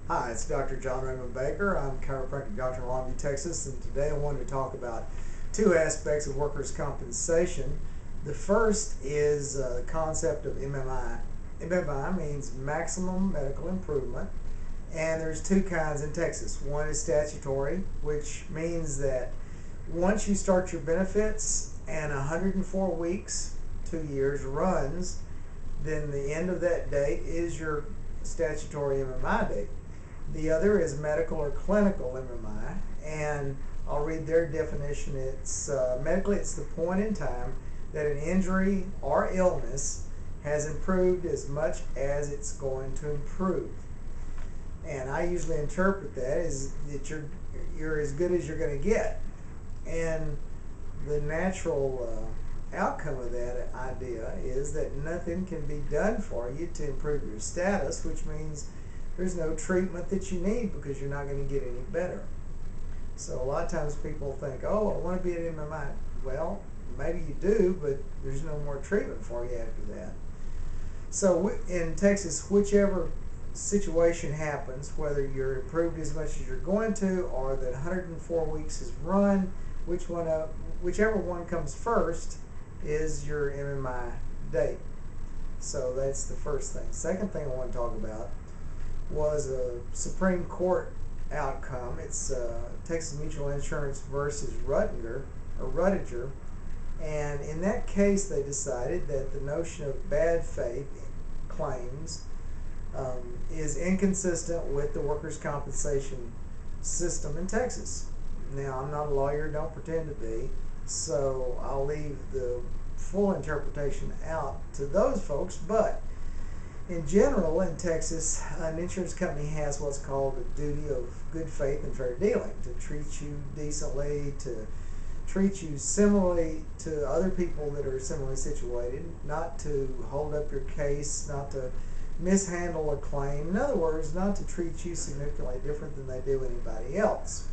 Hi, it's Dr. John Raymond Baker. I'm a chiropractic doctor in Longview, Texas, and today I wanted to talk about two aspects of workers' compensation. The first is the concept of MMI. MMI means maximum medical improvement, and there's two kinds in Texas. One is statutory, which means that once you start your benefits and 104 weeks, 2 years runs, then the end of that date is your statutory MMI date. The other is medical or clinical MMI, and I'll read their definition. It's medically, it's the point in time that an injury or illness has improved as much as it's going to improve. And I usually interpret that as that you're as good as you're going to get. And the natural outcome of that idea is that nothing can be done for you to improve your status, which means there's no treatment that you need because you're not going to get any better. So a lot of times people think, oh, I want to be at MMI. Well, maybe you do, but there's no more treatment for you after that. So in Texas, whichever situation happens, whether you're improved as much as you're going to or that 104 weeks is run, whichever one comes first is your MMI date. So that's the first thing. Second thing I want to talk about was a Supreme Court outcome. It's Texas Mutual Insurance versus Ruttiger, and in that case they decided that the notion of bad faith claims is inconsistent with the workers' compensation system in Texas. Now, I'm not a lawyer, don't pretend to be, so I'll leave the full interpretation out to those folks, but in general, in Texas, an insurance company has what's called a duty of good faith and fair dealing, to treat you decently, to treat you similarly to other people that are similarly situated, not to hold up your case, not to mishandle a claim. In other words, not to treat you significantly different than they do anybody else.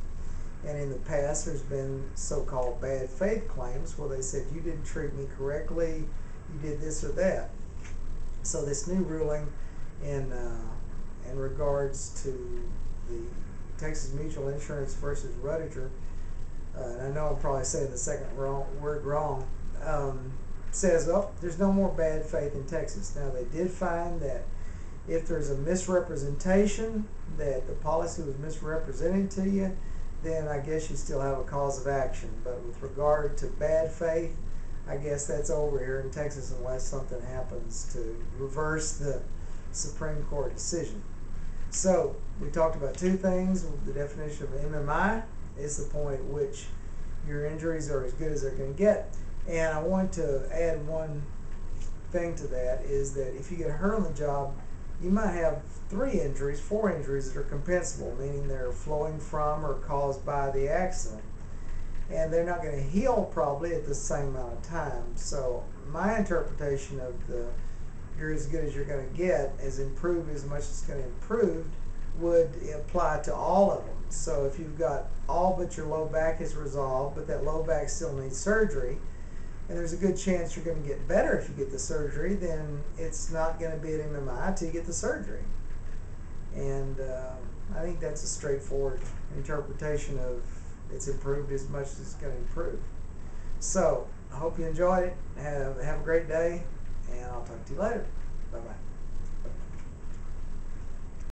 And in the past, there's been so-called bad faith claims where they said, you didn't treat me correctly, you did this or that. So this new ruling in regards to the Texas Mutual Insurance versus Ruttiger, and I know I'm probably saying the second word wrong, says, oh, there's no more bad faith in Texas. Now, they did find that if there's a misrepresentation, that the policy was misrepresented to you, then I guess you still have a cause of action. But with regard to bad faith, I guess that's over here in Texas unless something happens to reverse the Supreme Court decision. So we talked about two things. The definition of MMI is the point at which your injuries are as good as they're going to get. And I want to add one thing to that, is that if you get hurt on the job, you might have 4 injuries that are compensable, meaning they're flowing from or caused by the accident. And they're not going to heal probably at the same amount of time. So my interpretation of the you're as good as you're going to get, as improved as much as it's going to improve, would apply to all of them. So if you've got all but your low back is resolved, but that low back still needs surgery, and there's a good chance you're going to get better if you get the surgery, then it's not going to be an MMI until you get the surgery. And I think that's a straightforward interpretation of it's improved as much as it's going to improve. So I hope you enjoyed it. Have a great day, and I'll talk to you later. Bye-bye.